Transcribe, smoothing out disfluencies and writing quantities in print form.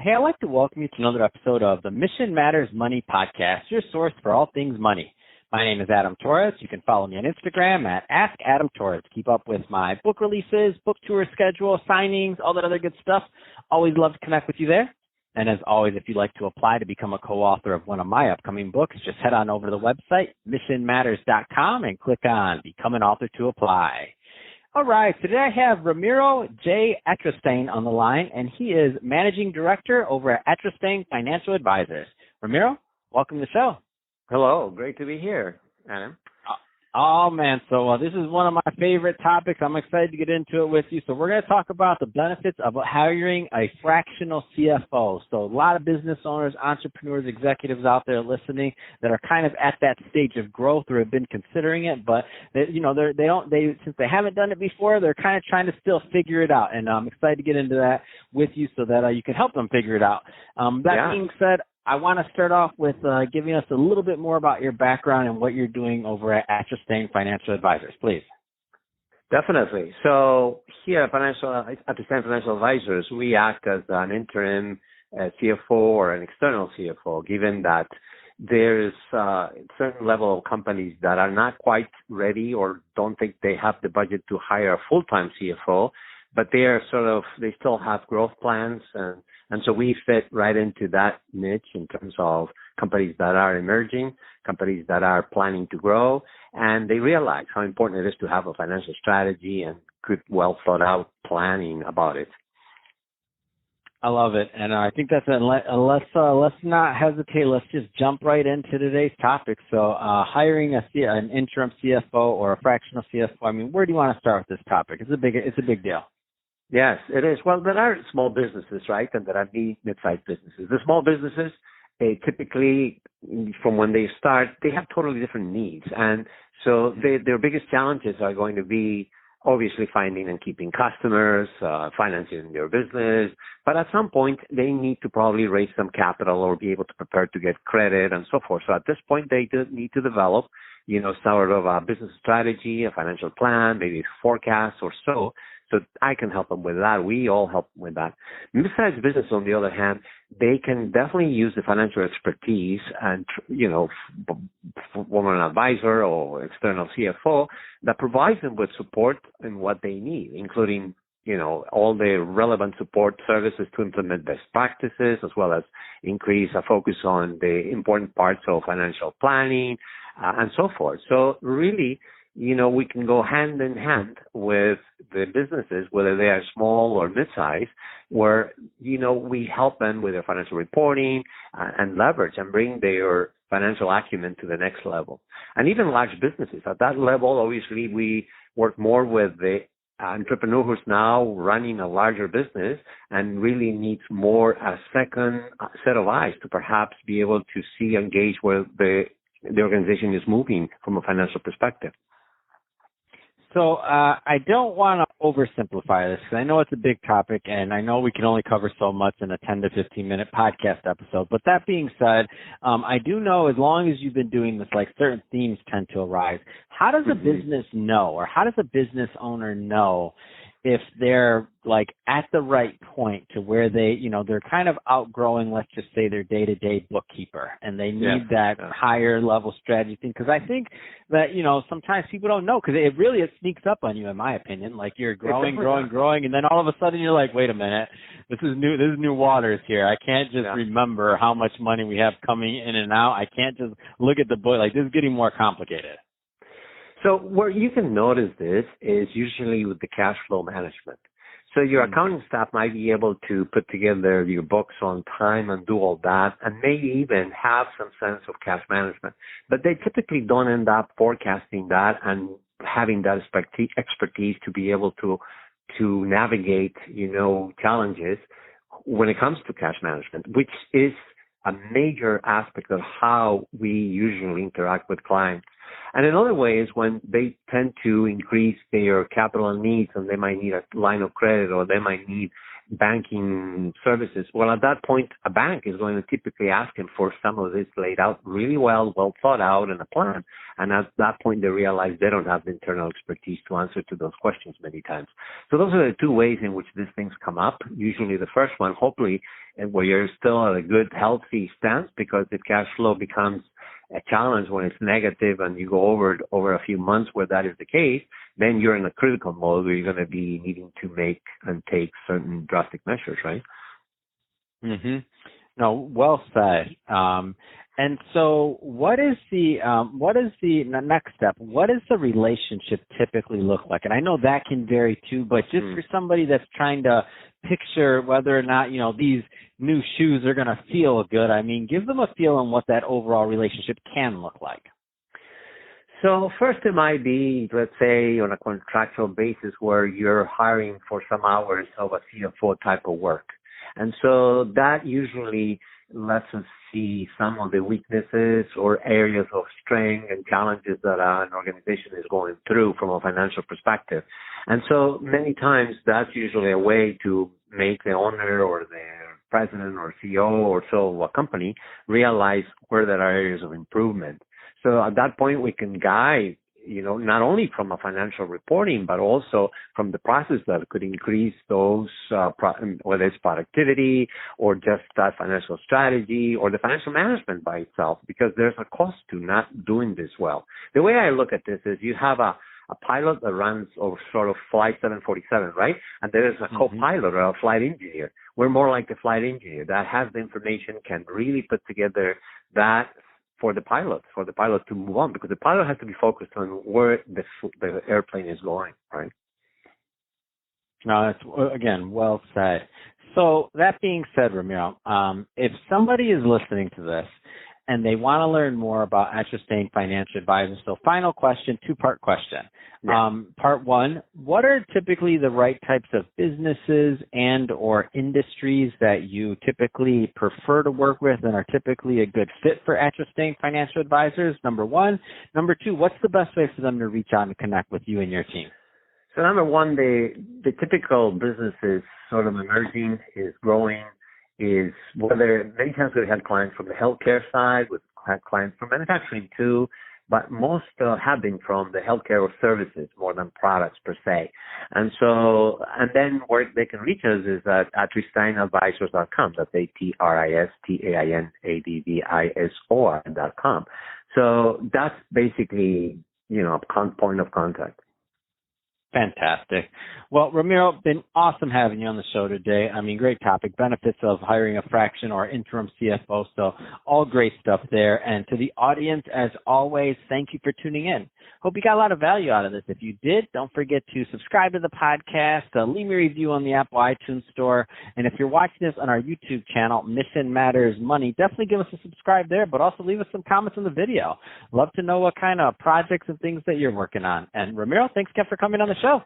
Hey, I'd like to welcome you to another episode of the Mission Matters Money podcast, your source for all things money. My name is Adam Torres. You can follow me on Instagram at AskAdamTorres. Keep up with my book releases, book tour schedule, signings, all that other good stuff. Always love to connect with you there. And as always, if you'd like to apply to become a co-author of one of my upcoming books, just head on over to the website, missionmatters.com, and click on Become an Author to apply. All right, today I have Ramiro J. Atristaín on the line, and he is Managing Director over at Atristaín Financial Advisors. Ramiro, welcome to the show. Hello, great to be here, Adam. Oh, man, so this is one of my favorite topics. I'm excited to get into it with you. So we're going to talk about the benefits of hiring a fractional CFO. So a lot of business owners, entrepreneurs, executives out there listening that are kind of at that stage of growth or have been considering it, but since they haven't done it before, they're kind of trying to still figure it out. And I'm excited to get into that with you so that you can help them figure it out. Being said, I want to start off with giving us a little bit more about your background and what you're doing over at Atristaín Financial Advisors, please. Definitely. So here at Atristaín Financial Advisors, we act as an interim CFO or an external CFO, given that there's a certain level of companies that are not quite ready or don't think they have the budget to hire a full-time CFO, but they still have growth plans, and so we fit right into that niche in terms of companies that are emerging, companies that are planning to grow, and they realize how important it is to have a financial strategy and good, well thought out planning about it. I love it, and I think that's let's not hesitate. Let's just jump right into today's topic. So, hiring an interim CFO or a fractional CFO. I mean, where do you want to start with this topic? It's a big deal. Yes, it is. Well, there are small businesses, right, and there are mid-sized businesses. The small businesses, typically, from when they start, they have totally different needs, and so their biggest challenges are going to be obviously finding and keeping customers, financing their business, but at some point they need to probably raise some capital or be able to prepare to get credit and so forth. So at this point, they do need to develop, sort of a business strategy, a financial plan, maybe a forecast or so. So I can help them with that. We all help with that. Mid-sized business, on the other hand, they can definitely use the financial expertise and, from an advisor or external CFO that provides them with support in what they need, including, all the relevant support services to implement best practices, as well as increase a focus on the important parts of financial planning and so forth. So really, we can go hand in hand with the businesses, whether they are small or mid-sized, where, we help them with their financial reporting and leverage and bring their financial acumen to the next level. And even large businesses at that level, obviously, we work more with the entrepreneur who's now running a larger business and really needs more a second set of eyes to perhaps be able to see and gauge where the organization is moving from a financial perspective. So I don't want to oversimplify this because I know it's a big topic and I know we can only cover so much in a 10 to 15-minute podcast episode. But that being said, I do know as long as you've been doing this, like certain themes tend to arise. How does a business know, or how does a business owner know if they're like at the right point to where they're kind of outgrowing, let's just say, their day-to-day bookkeeper and they need that higher level strategy thing? Because I think that, sometimes people don't know because it sneaks up on you, in my opinion. Like you're growing, and then all of a sudden you're like, wait a minute, this is new waters here. I can't just remember how much money we have coming in and out. I can't just look at the book. Like this is getting more complicated. So where you can notice this is usually with the cash flow management. So your accounting staff might be able to put together your books on time and do all that, and maybe even have some sense of cash management. But they typically don't end up forecasting that and having that expertise to be able to navigate, challenges when it comes to cash management, which is a major aspect of how we usually interact with clients. And another way is when they tend to increase their capital needs and they might need a line of credit or they might need banking services. Well, at that point, a bank is going to typically ask them for some of this laid out really well thought out in a plan. And at that point, they realize they don't have the internal expertise to answer to those questions many times. So those are the two ways in which these things come up. Usually the first one, hopefully, and where you're still at a good, healthy stance, because if cash flow becomes a challenge when it's negative and you go over a few months where that is the case, then you're in a critical mode where you're going to be needing to make and take certain drastic measures, right? Mm-hmm. No, well said. And so what is the next step? What does the relationship typically look like? And I know that can vary too, but just for somebody that's trying to picture whether or not, these new shoes are going to feel good, I mean, give them a feel on what that overall relationship can look like. So first it might be, let's say, on a contractual basis where you're hiring for some hours of a CFO type of work. And so that usually lets us see some of the weaknesses or areas of strength and challenges that an organization is going through from a financial perspective. And so many times that's usually a way to make the owner or the president or CEO or so of a company realize where there are areas of improvement. So at that point, we can guide, not only from a financial reporting, but also from the process that could increase those, whether it's productivity or just that financial strategy or the financial management by itself, because there's a cost to not doing this well. The way I look at this is you have a pilot that runs over sort of flight 747, right? And there is a co-pilot or a flight engineer. We're more like the flight engineer that has the information, can really put together that for the pilot to move on, because the pilot has to be focused on where the airplane is going, right? No, that's, again, well said. So that being said, Ramiro, if somebody is listening to this and they want to learn more about Atristaín Financial Advisors, so final question, two-part question. Yeah. Part one, what are typically the right types of businesses and or industries that you typically prefer to work with and are typically a good fit for Atristaín Financial Advisors, number one? Number two, what's the best way for them to reach out and connect with you and your team? So number one, the typical business is sort of emerging, is growing, is whether many times we've had clients from the healthcare side, we've had clients from manufacturing too, but most have been from the healthcare or services more than products per se. And so, and then where they can reach us is at atristainadvisors.com. That's atristainadvisor.com. So that's basically, a point of contact. Fantastic. Well, Ramiro, been awesome having you on the show today. I mean, great topic, benefits of hiring a fraction or interim CFO. So all great stuff there. And to the audience, as always, thank you for tuning in. Hope you got a lot of value out of this. If you did, don't forget to subscribe to the podcast, leave me a review on the Apple iTunes store. And if you're watching this on our YouTube channel, Mission Matters Money, definitely give us a subscribe there, but also leave us some comments on the video. Love to know what kind of projects and things that you're working on. And Ramiro, thanks again for coming on the show.